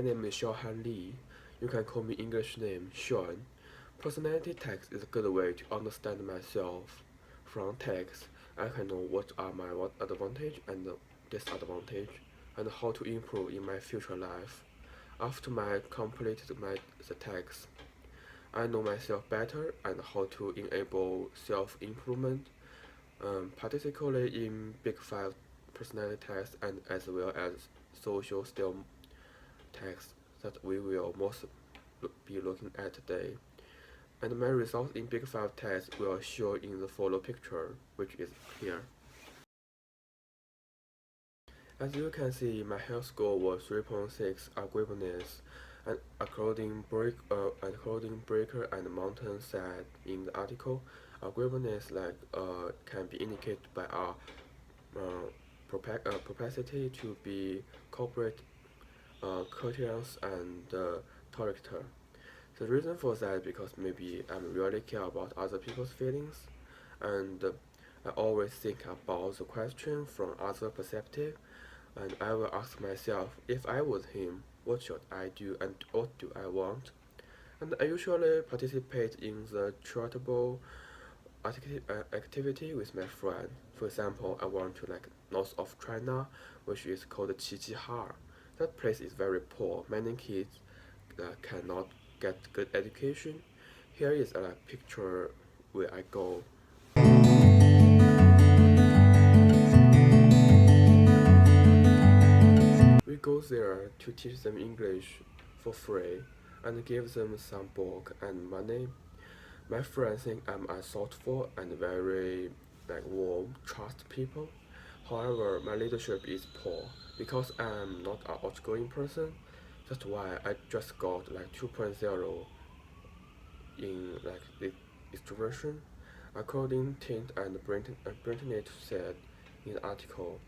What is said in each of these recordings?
My name is Xiaohan LI. You can call me English name Sean. Personality text is a good way to understand myself. From text, I can know what are my advantage and disadvantage, and how to improve in my future life. After I completed the text, I know myself better and how to enable self-improvement, particularly in Big Five personality tests and as well as social skill tests that we will most be looking at today. And my results in Big Five tests will show in the follow picture, which is here. As you can see, my health score was 3.6 agreeableness, and according Breaker and Mountain said in the article, agreeableness can be indicated by our propensity to be corporate, courteous, and tolerant. The reason for that because maybe I really care about other people's feelings, and I always think about the question from other perspective, and I will ask myself if I was him, what should I do and what do I want? And I usually participate in the charitable activity with my friend. For example, I want to like north of China, which is called Qiqihar. That place is very poor. Many kids cannot get good education. Here is a picture where I go. We go there to teach them English for free and give them some book and money. My friends think I'm a thoughtful and very warm, trust people. However, my leadership is poor because I'm not an outgoing person. That's why I just got like 2.0 in like the extroversion. According Tint and Brenton said in the article,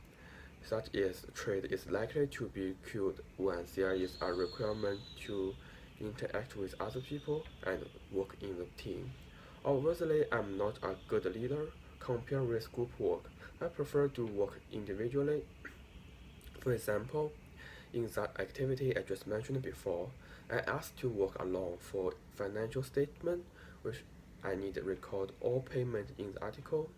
such a trait is likely to be cured when there is a requirement to interact with other people and work in the team. Obviously, I'm not a good leader. Compared with group work, I prefer to work individually. For example, in that activity I just mentioned before, I asked to work alone for financial statement, which I need to record all payment in the article.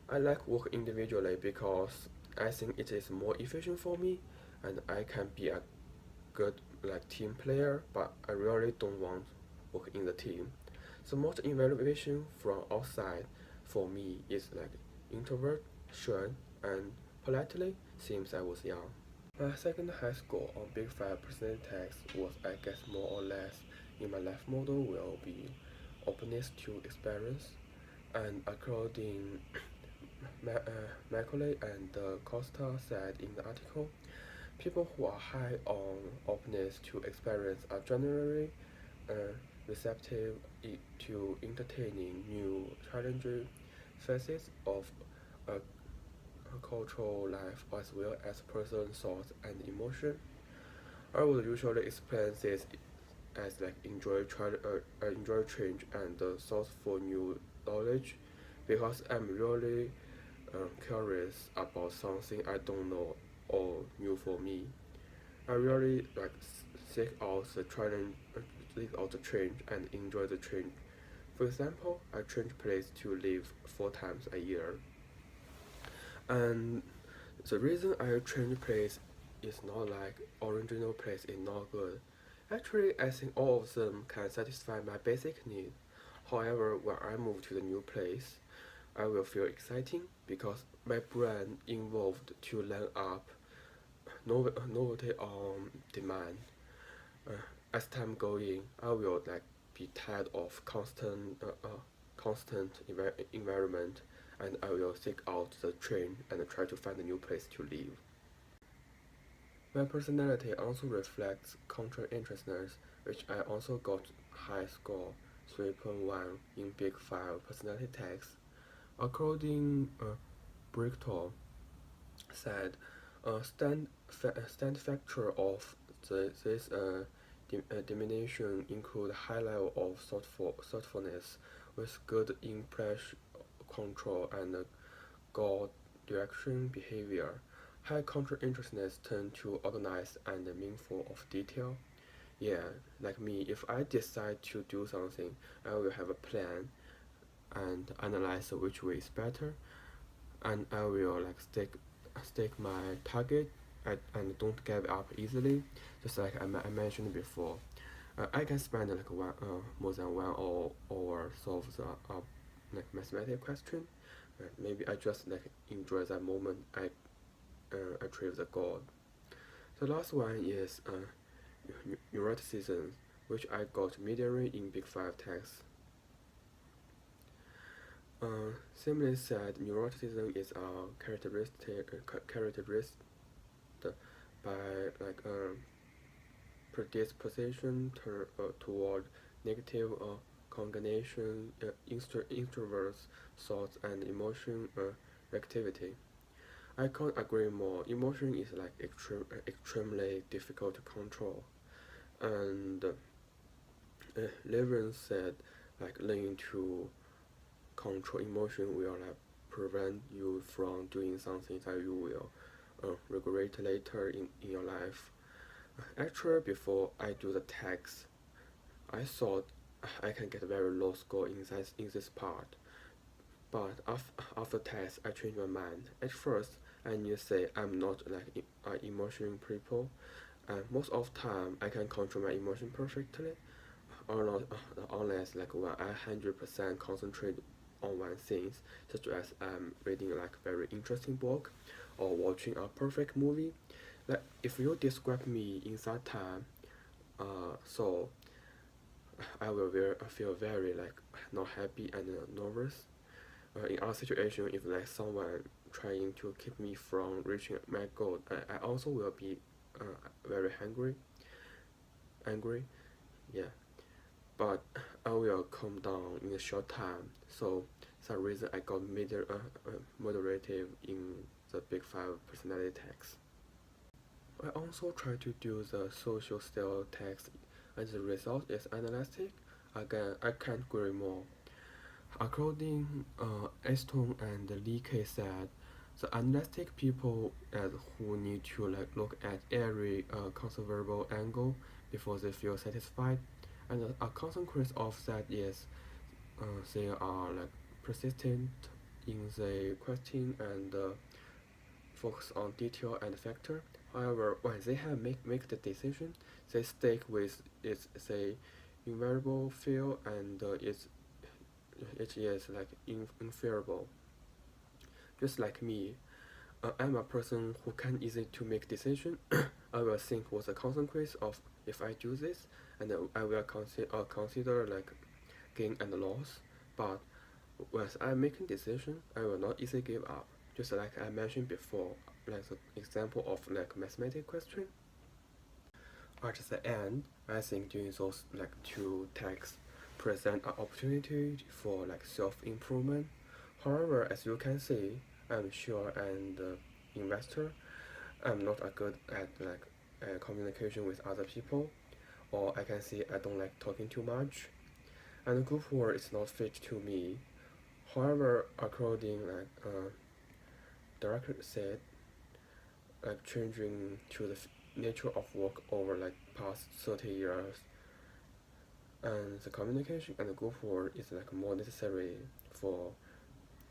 I like work individually because I think it is more efficient for me and I can be a good team player, but I really don't want work in the team. So most evaluation from outside for me is like introversion and politely since I was young. My second high score on Big 5 personality tests was I guess more or less in my life model will be openness to experience, and according Macaulay and Costa said in the article, people who are high on openness to experience are generally receptive to entertaining new challenging facets of a cultural life as well as personal thoughts and emotion. I would usually explain this as enjoy change and thirst for new knowledge because I'm really curious about something I don't know or new for me. I really seek out the challenge, seek out the change and enjoy the change. For example, I change place to live 4 times a year, and the reason I change place is not like original place is not good. Actually, I think all of them can satisfy my basic need. However, when I move to the new place, I will feel exciting because my brain involved to learn up novelty on demand. Uh, as time going, I will be tired of constant environment, and I will seek out the change and try to find a new place to live. My personality also reflects cultural interestness, which I also got high score 3.1 in Big 5 personality tests. According Bricktor said, stand factor of this diminution include high level of thoughtfulness with good impulse control and goal direction behavior. high counter-interestedness tend to organized and meaningful of detail. Yeah, like me, if I decide to do something, I will have a plan and analyze which way is better, and I will like stick my target and don't give up easily. Just like I mentioned before, I can spend like more than 1 hour solve the like mathematical question. Maybe I just like enjoy that moment I achieve the goal. The last one is neuroticism, which I got immediately in Big Five text. Simply said, neuroticism is a characteristic by like predisposition toward negative cognition, introverts, thoughts, and emotion activity. I can't agree more. Emotion is like extremely difficult to control, and Levin said like learning to control emotion will like prevent you from doing something that you will regret later in your life. Actually, before I do the text, I thought I can get a very low score in this part. But after test, I changed my mind. At first, I knew say I'm not like emotion people, and most of the time I can control my emotion perfectly, or not, unless like when I 100% concentrate on one thing, such as I'm reading like very interesting book, or watching a perfect movie. Like if you describe me in that time, so I will feel very like not happy and nervous. In our situation, if like someone trying to keep me from reaching my goal, I also will be very angry. Yeah, but I will calm down in a short time. So that's the reason I got moderative in the Big Five personality text. I also try to do the social style text, and the result is analytic. Again, I can't agree more. According Aston and Lee K said, the analytic people who need to like look at every conceivable angle before they feel satisfied, and a consequence of that is they are like persistent in the question and focus on detail and factor. However, when they have make the decision, they stick with its say invariable feel and it is like inferiable. Just like me, I'm a person who can easy to make decision. I will think what's the consequence of if I do this, and I will consider like gain and loss. But once I'm making decision, I will not easily give up. Just like I mentioned before, like the example of like mathematical question. At the end, I think doing those like two texts present an opportunity for like self-improvement. However, as you can see, I'm sure and investor, I'm not a good at like communication with other people, or I can see I don't like talking too much, and group work is not fit to me. However, according like director said, like changing to the nature of work over like past 30 years, and the communication and the group work is like more necessary for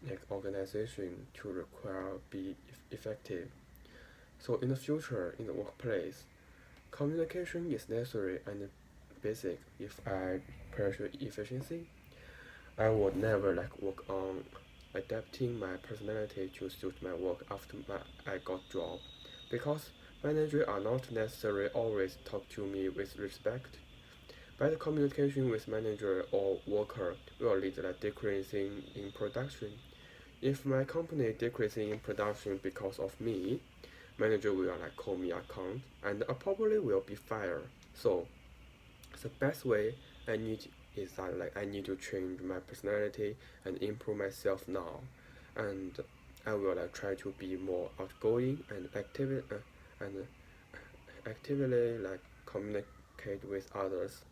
like organization to require be effective. So in the future, in the workplace, communication is necessary and basic. If I pursue efficiency, I would never like work on adapting my personality to suit my work after I got job, because managers are not necessarily always talk to me with respect. Bad communication with manager or worker will lead to a decreasing in production. If my company decreasing in production because of me, manager will like call me account and I probably will be fired. So the best way I need is that like I need to change my personality and improve myself now, and I will like try to be more outgoing and actively like communicate with others.